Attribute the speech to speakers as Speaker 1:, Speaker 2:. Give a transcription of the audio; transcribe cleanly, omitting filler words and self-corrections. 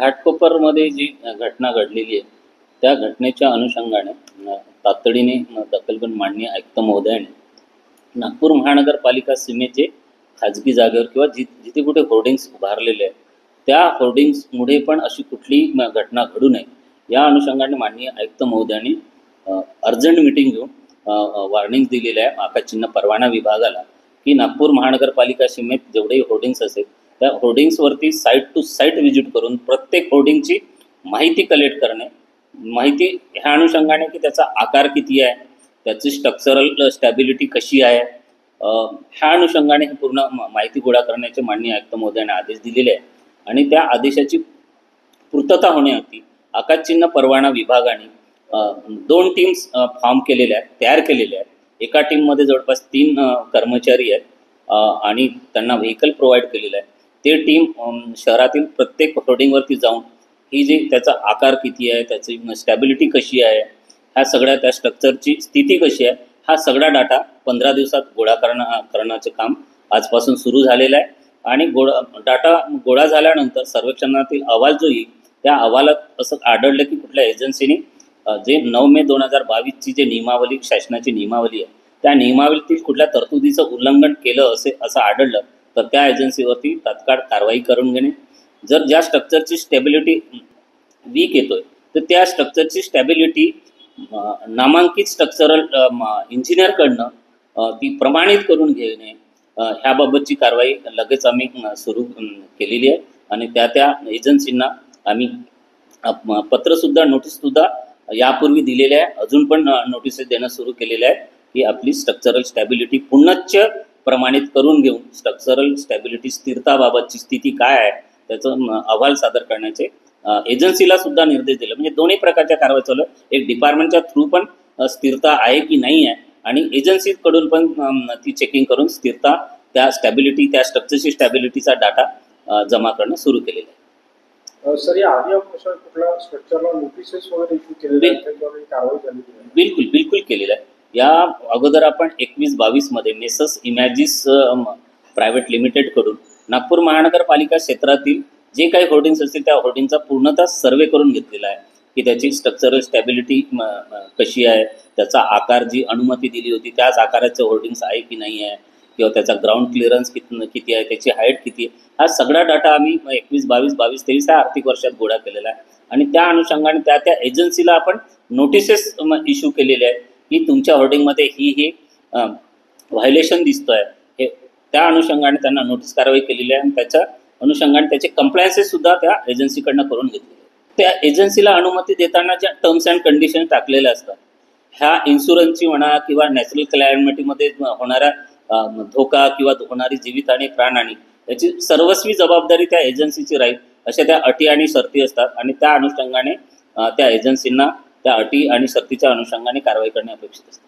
Speaker 1: घाटकोपरमध्ये जी घटना घडलेली आहे त्या घटनेच्या अनुषंगाने तातडीने दखल घेऊन माननीय आयुक्त महोदयाने नागपूर महानगरपालिका सीमेचे खाजगी जागेवर किंवा जिथे कुठे होर्डिंग्स उभारलेले आहेत त्या होर्डिंग्समुळे पण अशी कुठली घटना घडू नये या अनुषंगाने माननीय आयुक्त महोदयांनी अर्जंट मीटिंग घेऊन वॉर्निंग दिलेलं आहे आकाशचिन्ह परवाना विभागाला की नागपूर महानगरपालिका सीमेत जेवढेही होर्डिंग्स असेल त्या होर्डिंग्सवरती साईट टू साईट व्हिजिट करून प्रत्येक होर्डिंगची माहिती कलेक्ट करणे, माहिती ह्या अनुषंगाने की त्याचा आकार किती आहे, त्याची स्ट्रक्चरल स्टॅबिलिटी कशी आहे, ह्या अनुषंगाने ही पूर्ण माहिती गोळा करण्याचे माननीय आयुक्त महोदयांनी आदेश दिलेले आहे. आणि त्या आदेशाची पूर्तता होण्यासाठी आकाशचिन्ह परवाना विभागाने 2 टीम्स फॉर्म केलेल्या आहेत, तयार केलेल्या आहेत. एका टीममध्ये जवळपास 3 कर्मचारी आहेत आणि त्यांना व्हेकल प्रोव्हाइड केलेलं आहे. ते टीम शहरातील प्रत्येक होर्डिंगवरती जाऊन ही जी त्याचा आकार किती आहे, त्याची स्टॅबिलिटी कशी आहे, ह्या सगळ्या त्या स्ट्रक्चरची स्थिती कशी आहे, हा सगळा डाटा 15 दिवसात गोळा करण्याचे काम आजपासून सुरू झालेलं आहे. आणि डाटा गोळा झाल्यानंतर सर्वेक्षणातील अहवाल जो येईल त्या अहवालात असं आढळलं की कुठल्या एजन्सीने जे 9 मे 2022ची जे नियमावली शासनाची नियमावली आहे त्या नियमावलीतील कुठल्या तरतुदीचं उल्लंघन केलं असं आढळलं तर त्या एजन्सीवरती तात्काळ कारवाई करून घेणे. जर ज्या स्ट्रक्चरची स्टॅबिलिटी वीक येतोय तर त्या स्ट्रक्चरची स्टॅबिलिटी नामांकित स्ट्रक्चरल इंजिनियरकडनं ती प्रमाणित करून घेणे ह्याबाबतची कारवाई लगेच आम्ही सुरू केलेली आहे. आणि त्या एजन्सींना आम्ही पत्रसुद्धा नोटीससुद्धा यापूर्वी दिलेल्या आहे, अजून पण नोटिसेस देणं सुरू केलेलं आहे की आपली स्ट्रक्चरल स्टॅबिलिटी पुनश्च प्रमाणित करून घेऊन स्ट्रक्चरल स्टॅबिलिटी स्थिरताबाबतची स्थिती काय आहे त्याचं अहवाल सादर करण्याचे एजन्सीला सुद्धा निर्देश दिले. म्हणजे दोन्ही प्रकारच्या कारवाई चालू आहे. एक डिपार्टमेंटच्या थ्रू पण स्थिरता आहे की नाही आहे आणि एजन्सीकडून पण ती चेकिंग करून स्थिरता त्या स्टॅबिलिटी त्या स्ट्रक्चरची स्टॅबिलिटीचा डाटा जमा करणं सुरू केलेलं आहे.
Speaker 2: सर या आधी कुठला स्ट्रक्चरला नोटिसेस वगैरे इश्यू केलेले आहेत किंवा कारवाई झाली?
Speaker 1: बिलकुल केलेलं आहे. या अगोदर आपण 21-22 मध्ये मेसस इमॅजिस प्रायव्हेट लिमिटेडकडून नागपूर महानगरपालिका क्षेत्रातील जे काही होर्डिंग्स असतील त्या होर्डिंगचा पूर्णतः सर्वे करून घेतलेला आहे की त्याची स्ट्रक्चरल स्टॅबिलिटी कशी आहे, त्याचा आकार जी अनुमती दिली होती त्याच आकाराचे होर्डिंग्स आहे की नाही आहे किंवा त्याचा ग्राउंड क्लिअरन्स किती आहे, त्याची हाईट किती आहे, हा सगळा डाटा आम्ही 21-22, 22-23 ह्या आर्थिक वर्षात गोळा केलेला आहे. आणि त्या अनुषंगाने त्या एजन्सीला आपण नोटिसेस इश्यू केलेले आहेत की तुमच्या होर्डिंगमध्ये ही व्हायलेशन दिसतो आहे, हे त्या अनुषंगाने त्यांना नोटीस कारवाई केलेली आहे. आणि त्याच्या अनुषंगाने त्याचे कंप्लायन्सेससुद्धा त्या एजन्सीकडनं करून घेतलेले. त्या एजन्सीला अनुमती देताना ज्या टर्म्स अँड कंडिशन टाकलेल्या असतात ह्या इन्शुरन्सची म्हणा किंवा नॅचरल क्लायमेटमध्ये होणाऱ्या धोका किंवा होणारी जीवितहानी प्राणहानी याची सर्वस्वी जबाबदारी त्या एजन्सीची राहील अशा त्या अटी आणि शर्ती असतात. आणि त्या अनुषंगाने त्या एजन्सींना त्या अटी आणि शर्तीच्या अनुषंगाने कारवाई करणे अपेक्षित असते.